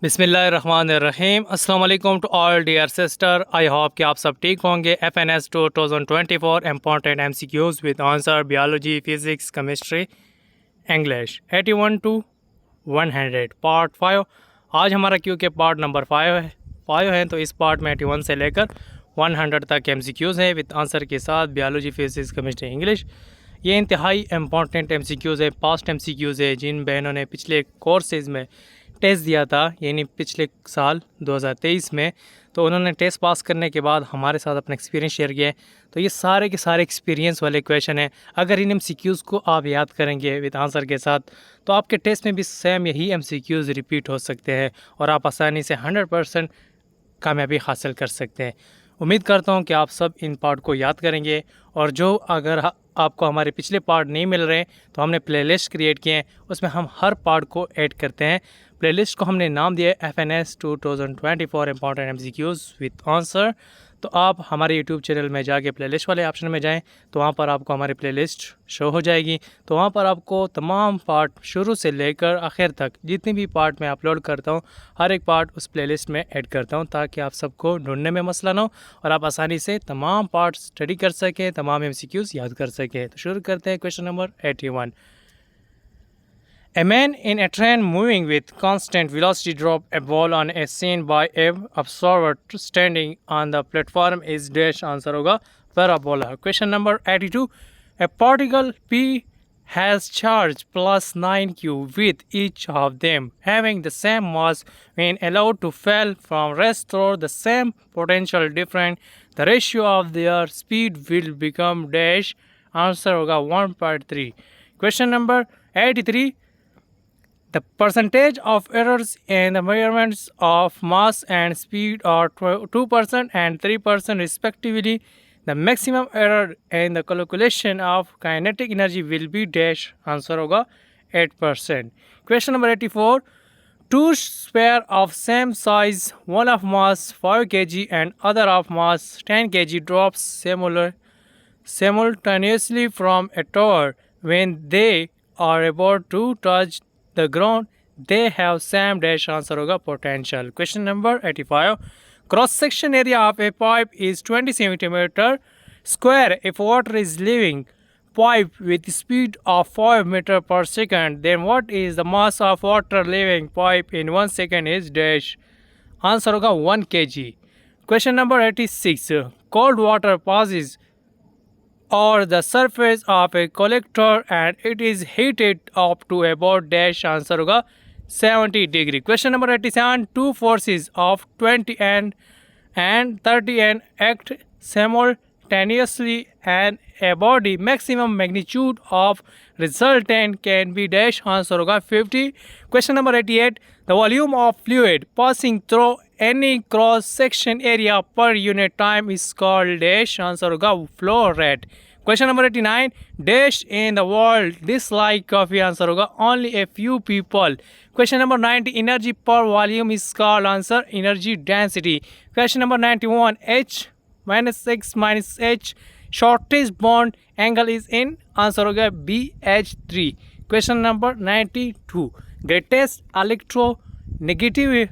बिस्मिल्लाहिर्रहमानिर्रहीम। अस्सलाम वालेकुम to all dear sister. I hope कि आप सब ठीक होंगे। FNS 2024 important MCQs with answer biology, physics, chemistry, English 81 to 100 part 5। आज हमारा क्यों के पार्ट नंबर 5 है, तो इस पार्ट में 81 से लेकर 100 तक MCQs हैं विद आंसर के साथ बियोलॉजी, फिज़िक्स, केमिस्ट्री, इंग्लिश। ये इंतहाई इम्पॉर्टेंट MCQs है, पास्ट MCQs है। जिन बहनों ने पिछले कोर्सेज़ में टेस्ट दिया था, यानी पिछले साल 2023 में, तो उन्होंने टेस्ट पास करने के बाद हमारे साथ अपना एक्सपीरियंस शेयर किया है। तो ये सारे के सारे एक्सपीरियंस वाले क्वेश्चन हैं। अगर इन MCQs को आप याद करेंगे विद आंसर के साथ, तो आपके टेस्ट में भी सेम यही MCQs रिपीट हो सकते हैं और आप आसानी से 100% कामयाबी हासिल कर सकते हैं। उम्मीद करता हूँ कि आप सब इन पार्ट को याद करेंगे। और जो अगर आपको हमारे पिछले पार्ट नहीं मिल रहे हैं, तो हमने प्लेलिस्ट क्रिएट किए हैं, उसमें हम हर पार्ट को ऐड करते हैं। प्लेलिस्ट को हमने नाम दिया है FNS 2024 important MCQs with answer. तो आप हमारे यूट्यूब चैनल में जाके प्लेलिस्ट वाले ऑप्शन में जाएं, तो वहाँ पर आपको हमारी प्लेलिस्ट शो हो जाएगी। तो वहाँ पर आपको तमाम पार्ट शुरू से लेकर आखिर तक जितनी भी पार्ट मैं अपलोड करता हूँ, हर एक पार्ट उस प्लेलिस्ट में ऐड करता हूँ, ताकि आप सबको ढूंढने में मसला ना हो और आप आसानी से तमाम पार्ट स्टडी कर सकें, तमाम MCQs याद कर सकें। तो शुरू करते हैं question number 81। A man in a train moving with constant velocity dropped a ball on a scene by a observer standing on the platform is dash answer होगा parabola। Question number 82। A particle P has charge plus 9q with each of them having the same mass when allowed to fall from rest through the same potential different, the ratio of their speed will become dash answer होगा 1.3। Question number 83। The percentage of errors in the measurements of mass and speed are 2% and 3% respectively. The maximum error in the calculation of kinetic energy will be dash answer होगा 8%। Question number 84। Two spare of same size, one of mass 5 kg and other of mass 10 kg drops simultaneously from a tower. When they are about to touch the ground, they have same dash answer होगा potential। Question number 85। Cross section area of a pipe is 20 centimeter square. If water is leaving pipe with speed of 5 meter per second, then what is the mass of water leaving pipe in 1 second is dash answer होगा 1 kg। Question number 86। Cold water passes or the surface of a collector and it is heated up to about dash answer होगा 70 degree। Question number 87। Two forces of 20 and 30 and act simultaneously and a body maximum magnitude of resultant can be dash answer होगा 50। Question number 88। The volume of fluid passing through any cross section area per unit time is called dash answer होगा flow rate। Question number 89। dash in the world dislike coffee answer होगा only a few people। Question number 90। energy per volume is called answer energy density। Question number 91। H minus X minus H shortest bond angle is in answer होगा BH3। Question number 92। greatest electronegative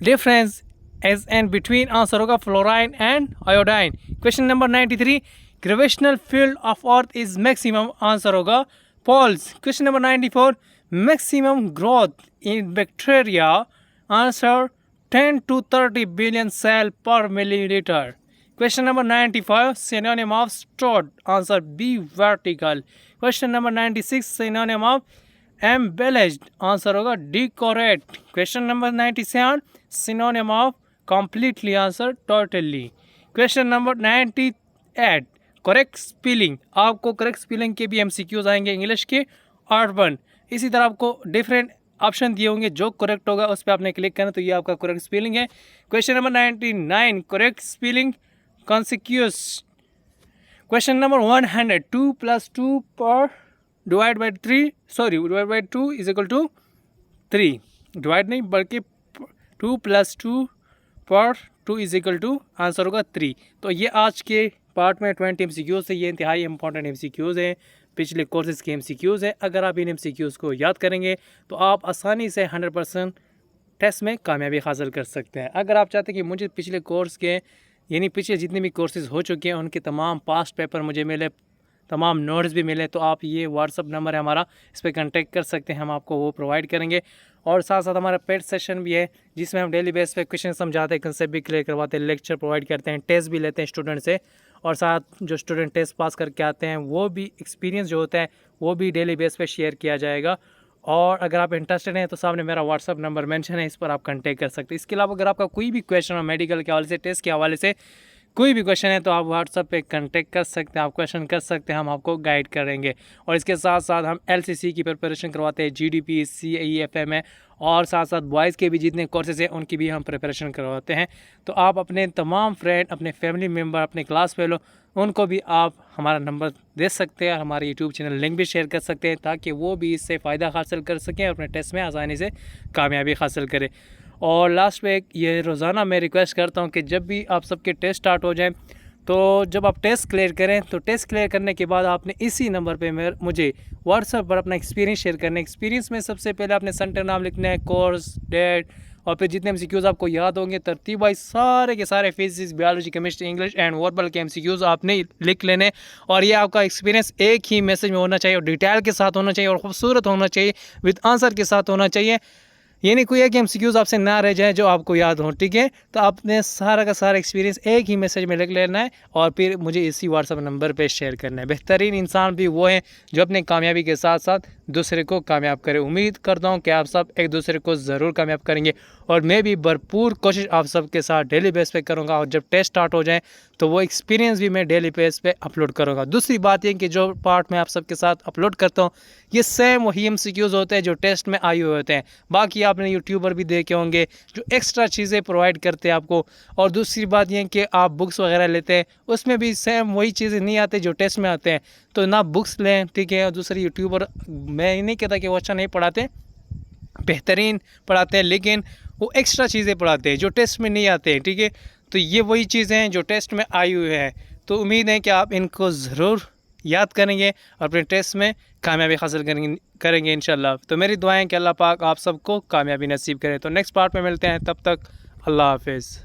difference as in between answer होगा fluorine and iodine। Question number 93। gravitational field of earth is maximum answer होगा poles। Question number 94। maximum growth in bacteria answer 10 to 30 billion cell per milliliter। Question number 95। synonym of strode answer B vertical। Question number 96। synonym of embellished answer होगा decorate। Question number 97। synonym of completely answer totally। Question number 98। Correct spelling, आपको correct spelling के भी MCQs आएंगे English के urban. इसी तरह आपको different option दिए होंगे, जो करेक्ट होगा उस पर आपने क्लिक करना, तो ये आपका करेक्ट स्पेलिंग है। Question number 99। Correct spelling conspicuous. Question number 100। 2 + 2 पर divide by 2 is equal to 3। Divide नहीं बल्कि 2 + 2 पर 2 इज इक्वल टू आंसर होगा 3। तो ये आज के पार्ट में 20 MCQs है। ये इंतहाई इंपॉर्टेंट MCQs हैं, पिछले कोर्सेज के MCQs हैं। अगर आप इन MCQs को याद करेंगे तो आप आसानी से 100% टेस्ट में कामयाबी हासिल कर सकते हैं। अगर आप चाहते हैं कि मुझे पिछले कोर्स के यानी पिछले जितने भी कोर्सेज़ हो चुके हैं उनके तमाम पास्ट पेपर मुझे मिले, तमाम नोट्स भी मिले, तो आप ये व्हाट्सअप नंबर है हमारा, इस पर कांटेक्ट कर सकते हैं, हम आपको वो प्रोवाइड करेंगे। और साथ साथ हमारा पेड सेशन भी है जिसमें हम डेली बेस पे क्वेश्चन समझाते हैं, कंसेप्ट भी क्लियर करवाते हैं, लेक्चर प्रोवाइड करते हैं, टेस्ट भी लेते हैं स्टूडेंट से। और साथ जो स्टूडेंट टेस्ट पास करके आते हैं वो भी एक्सपीरियंस जो होता है वो भी डेली बेस पे शेयर किया जाएगा। और अगर आप इंटरेस्टेड हैं तो सामने मेरा व्हाट्सअप नंबर मेंशन है, इस पर आप कांटेक्ट कर सकते हैं। इसके अलावा अगर आपका कोई भी क्वेश्चन हो मेडिकल के हवाले से, टेस्ट के हवाले से कोई भी क्वेश्चन है तो आप व्हाट्सअप पे कांटेक्ट कर सकते हैं, आप क्वेश्चन कर सकते हैं, हम आपको गाइड करेंगे। और इसके साथ साथ हम LCC की प्रिपरेशन करवाते हैं, GDP, CAE, FMA और साथ साथ बॉयज़ के भी जितने कोर्सेज हैं उनकी भी हम प्रिपरेशन करवाते हैं। तो आप अपने तमाम फ्रेंड, अपने फैमिली मेम्बर, अपने क्लास फेलो उनको भी आप हमारा नंबर दे सकते हैं, हमारे यूट्यूब चैनल लिंक भी शेयर कर सकते हैं ताकि वो भी इससे फ़ायदा हासिल कर सकें और अपने टेस्ट में आसानी से कामयाबी हासिल करें। और लास्ट में ये रोज़ाना मैं रिक्वेस्ट करता हूँ कि जब भी आप सबके टेस्ट स्टार्ट हो जाएं तो जब आप टेस्ट क्लियर करें तो टेस्ट क्लियर करने के बाद आपने इसी नंबर पे मुझे व्हाट्सएप पर अपना एक्सपीरियंस शेयर करना है। एक्सपीरियंस में सबसे पहले आपने सेंटर नाम लिखना है, कोर्स, डेट और फिर जितने MCQs आपको याद होंगे तरतीब वाइज सारे के सारे physics, biology, chemistry, English and verbal के MCQs आपने लिख लेने। और ये आपका एक्सपीरियंस एक ही मैसेज में होना चाहिए और डिटेल के साथ होना चाहिए और खूबसूरत होना चाहिए, विद आंसर के साथ होना चाहिए। ये नहीं कोई है कि MCQs आपसे ना रह जाए जो आपको याद हो, ठीक है। तो आपने सारा का सारा एक्सपीरियंस एक ही मैसेज में लिख लेना है और फिर मुझे इसी व्हाट्सएप नंबर पे शेयर करना है। बेहतरीन इंसान भी वो हैं जो अपने कामयाबी के साथ साथ दूसरे को कामयाब करे। उम्मीद करता हूँ कि आप सब एक दूसरे को ज़रूर कामयाब करेंगे और मैं भी भरपूर कोशिश आप सब के साथ डेली बेस पे करूँगा। और जब टेस्ट स्टार्ट हो जाए तो वो एक्सपीरियंस भी मैं डेली बेस पे अपलोड करूँगा। दूसरी बात ये कि जो पार्ट मैं आप सबके साथ अपलोड करता हूँ ये सेम वही MCQs होते हैं जो टेस्ट में आए हुए होते हैं। बाकी आपने यूट्यूबर भी देखे होंगे जो एक्स्ट्रा चीज़ें प्रोवाइड करते हैं आपको। और दूसरी बात ये कि आप बुक्स वगैरह लेते हैं उसमें भी सेम वही चीज़ें नहीं आते जो टेस्ट में आते हैं, तो ना बुक्स लें, ठीक है। और दूसरे यूट्यूबर मैं नहीं कहता कि वो अच्छा नहीं पढ़ाते, बेहतरीन पढ़ाते हैं, लेकिन वो एक्स्ट्रा चीज़ें पढ़ाते हैं जो टेस्ट में नहीं आते हैं, ठीक है। तो ये वही चीज़ें हैं जो टेस्ट में आई हुई हैं। तो उम्मीद है कि आप इनको ज़रूर याद करेंगे और अपने टेस्ट में कामयाबी हासिल करेंगे इंशाल्लाह। तो मेरी दुआएं कि अल्लाह पाक आप सबको कामयाबी नसीब करे। तो नेक्स्ट पार्ट में मिलते हैं, तब तक अल्लाह हाफिज़।